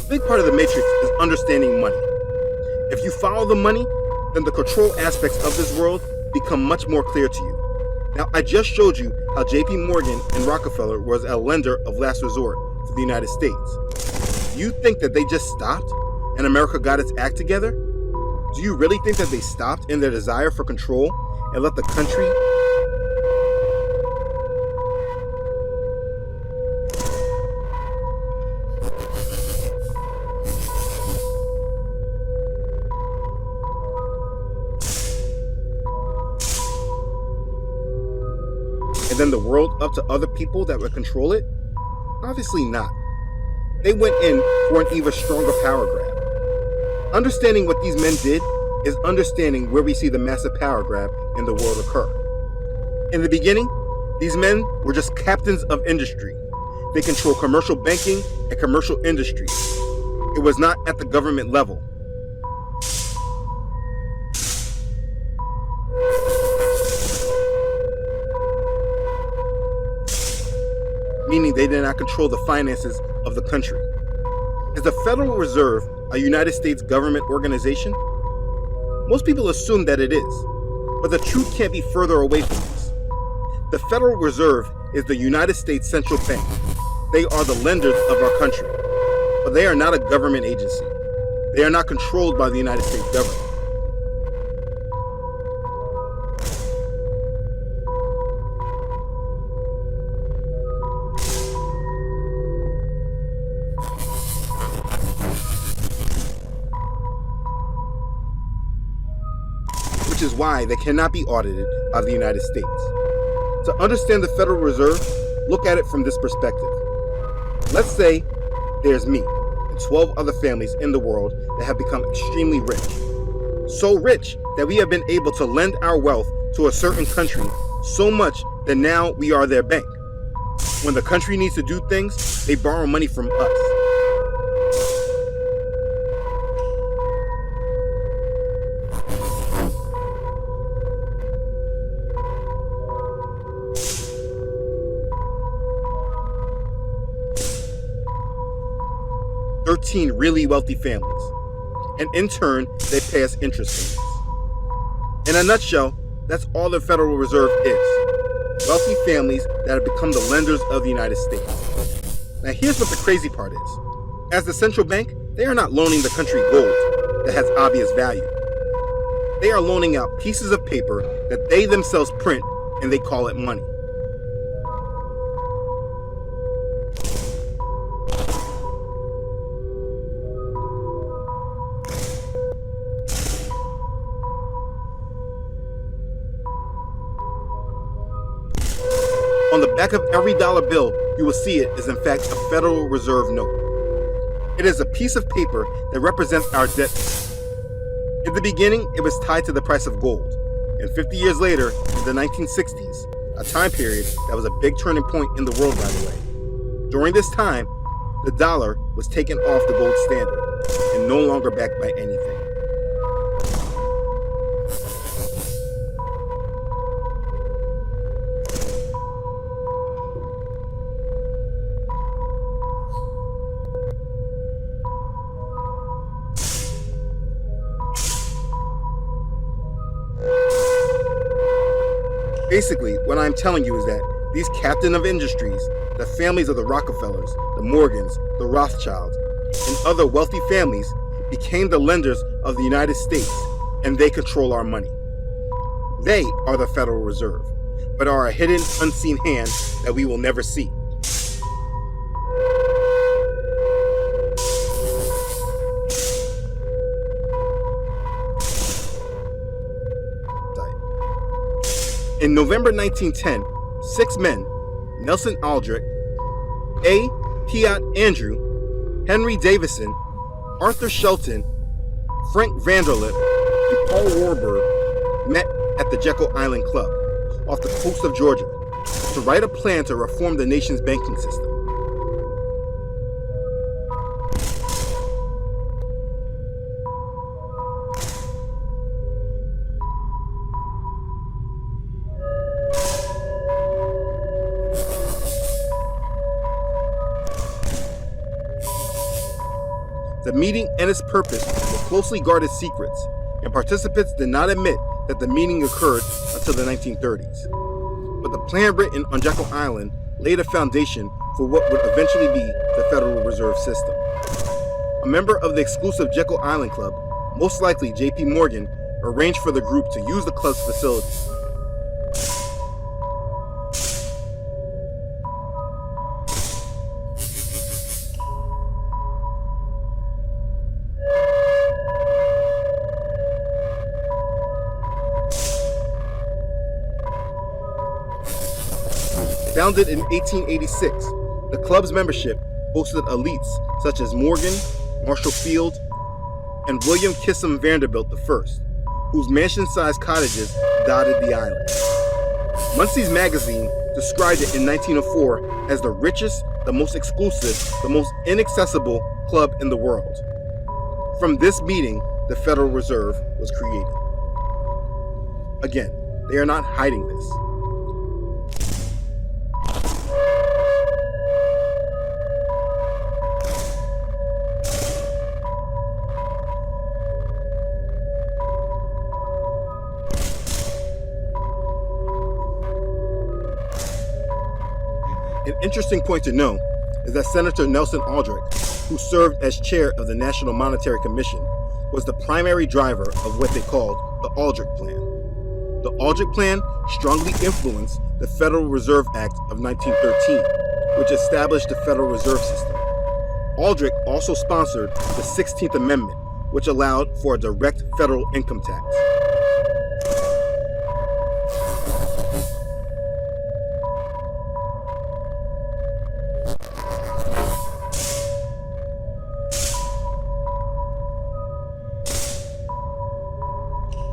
big part of the matrix is understanding money. If you follow the money, then the control aspects of this world become much more clear to you. Now, I just showed you how JP Morgan and Rockefeller was a lender of last resort for the United States. Do you think that they just stopped and America got its act together? Do you really think that they stopped in their desire for control and let the country and then the world up to other people that would control it? Obviously not. They went in for an even stronger power grab. Understanding what these men did is understanding where we see the massive power grab in the world occur. In the beginning, these men were just captains of industry. They control commercial banking and commercial industries. It was not at the government level. Meaning they did not control the finances of the country. Is the Federal Reserve a United States government organization? Most people assume that it is, but the truth can't be further away from this. The Federal Reserve is the United States Central Bank. They are the lenders of our country, but they are not a government agency. They are not controlled by the United States government. Which is why they cannot be audited by the United States. To understand the Federal Reserve, look at it from this perspective. Let's say there's me and 12 other families in the world that have become extremely rich. So rich that we have been able to lend our wealth to a certain country so much that now we are their bank. When the country needs to do things, they borrow money from us. 13 really wealthy families, and in turn, they pay us interest payments. In a nutshell, that's all the Federal Reserve is. Wealthy families that have become the lenders of the United States. Now here's what the crazy part is. As the central bank, they are not loaning the country gold that has obvious value. They are loaning out pieces of paper that they themselves print and they call it money. On the back of every dollar bill, you will see it is in fact a Federal Reserve note. It is a piece of paper that represents our debt. In the beginning, it was tied to the price of gold, and 50 years later, in the 1960s, a time period that was a big turning point in the world, by the way. During this time, the dollar was taken off the gold standard and no longer backed by anything. Basically, what I'm telling you is that these captain of industries, the families of the Rockefellers, the Morgans, the Rothschilds, and other wealthy families became the lenders of the United States, and they control our money. They are the Federal Reserve, but are a hidden, unseen hand that we will never see. In November 1910, 6 men, Nelson Aldrich, A. Piatt Andrew, Henry Davison, Arthur Shelton, Frank Vanderlip, and Paul Warburg met at the Jekyll Island Club off the coast of Georgia to write a plan to reform the nation's banking system. The meeting and its purpose were closely guarded secrets, and participants did not admit that the meeting occurred until the 1930s. But the plan written on Jekyll Island laid a foundation for what would eventually be the Federal Reserve System. A member of the exclusive Jekyll Island Club, most likely J.P. Morgan, arranged for the group to use the club's facilities. Founded in 1886, the club's membership hosted elites such as Morgan, Marshall Field, and William Kissam Vanderbilt I, whose mansion-sized cottages dotted the island. Munsey's magazine described it in 1904 as the richest, the most exclusive, the most inaccessible club in the world. From this meeting, the Federal Reserve was created. Again, they are not hiding this. An interesting point to know is that Senator Nelson Aldrich, who served as chair of the National Monetary Commission, was the primary driver of what they called the Aldrich Plan. The Aldrich Plan strongly influenced the Federal Reserve Act of 1913, which established the Federal Reserve System. Aldrich also sponsored the 16th Amendment, which allowed for a direct federal income tax.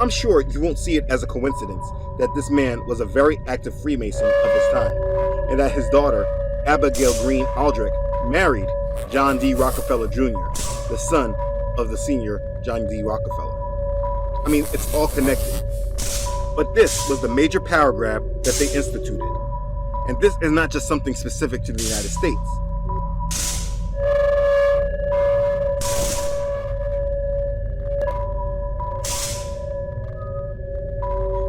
I'm sure you won't see it as a coincidence that this man was a very active Freemason of his time, and that his daughter, Abigail Green Aldrich, married John D. Rockefeller Jr., the son of the senior John D. Rockefeller. I mean, it's all connected. But this was the major power grab that they instituted. And this is not just something specific to the United States.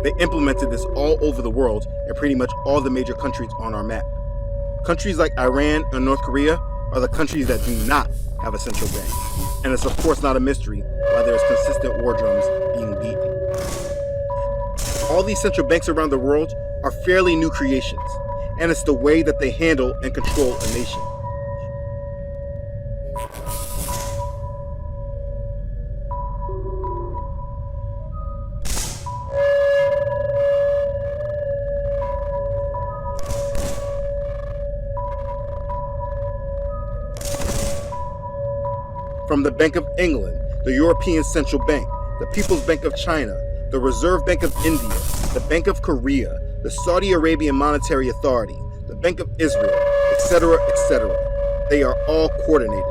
They implemented this all over the world in pretty much all the major countries on our map. Countries like Iran and North Korea are the countries that do not have a central bank. And it's of course not a mystery why there's consistent war drums being beaten. All these central banks around the world are fairly new creations, and it's the way that they handle and control a nation. From the Bank of England, the European Central Bank, the People's Bank of China, the Reserve Bank of India, the Bank of Korea, the Saudi Arabian Monetary Authority, the Bank of Israel, etc., etc. They are all coordinated.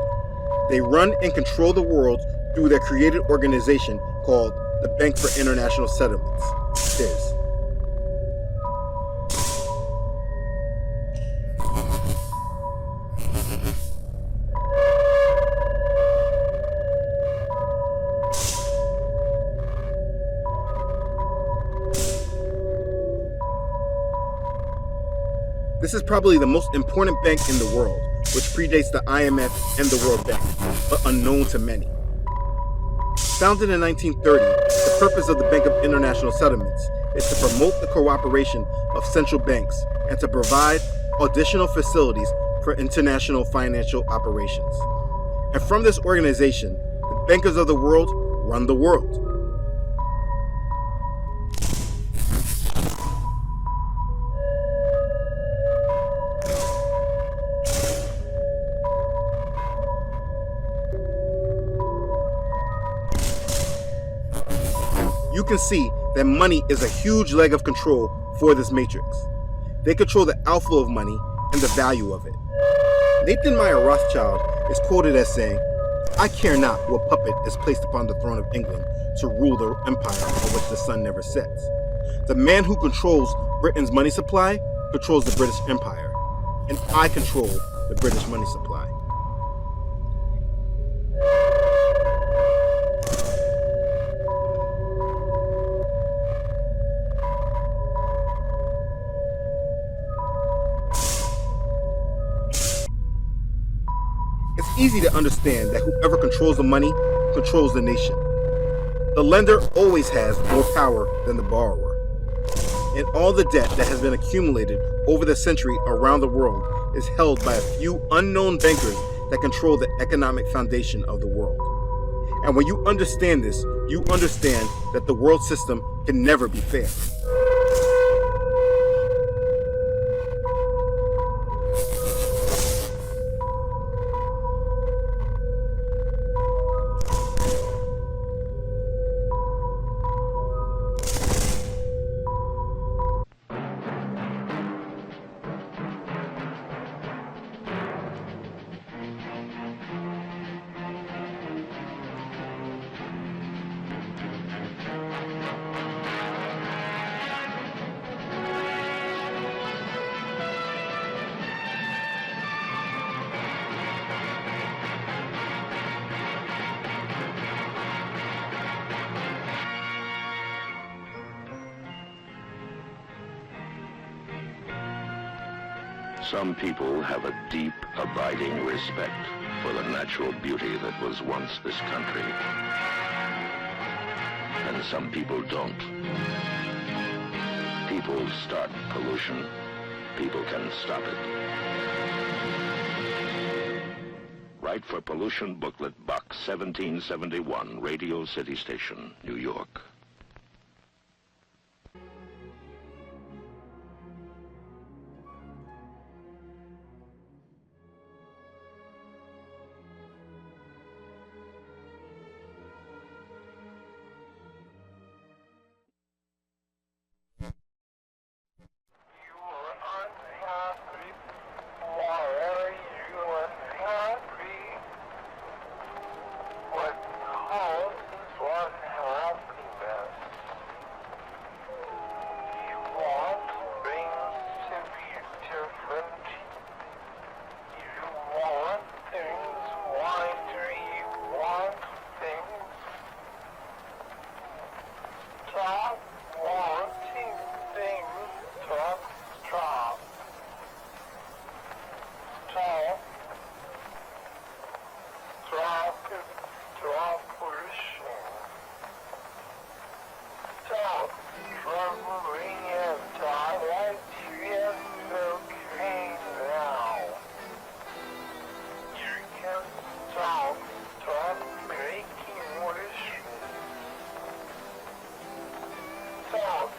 They run and control the world through their created organization called the Bank for International Settlements, BIZ. This is probably the most important bank in the world, which predates the IMF and the World Bank, but unknown to many. Founded in 1930, the purpose of the Bank of International Settlements is to promote the cooperation of central banks and to provide additional facilities for international financial operations. And from this organization, the bankers of the world run the world. You can see that money is a huge leg of control for this matrix. They control the outflow of money and the value of it. Nathan Meyer Rothschild is quoted as saying, "I care not what puppet is placed upon the throne of England to rule the empire on which the sun never sets. The man who controls Britain's money supply controls the British Empire, and I control the British money supply." easy to understand that whoever controls the money controls the nation. The lender always has more power than the borrower. And all the debt that has been accumulated over the century around the world is held by a few unknown bankers that control the economic foundation of the world. And when you understand this, you understand that the world system can never be fair. Some people have a deep, abiding respect for the natural beauty that was once this country. And some people don't. People start pollution. People can stop it. Write for Pollution Booklet, Box 1771, Radio City Station, New York. Stop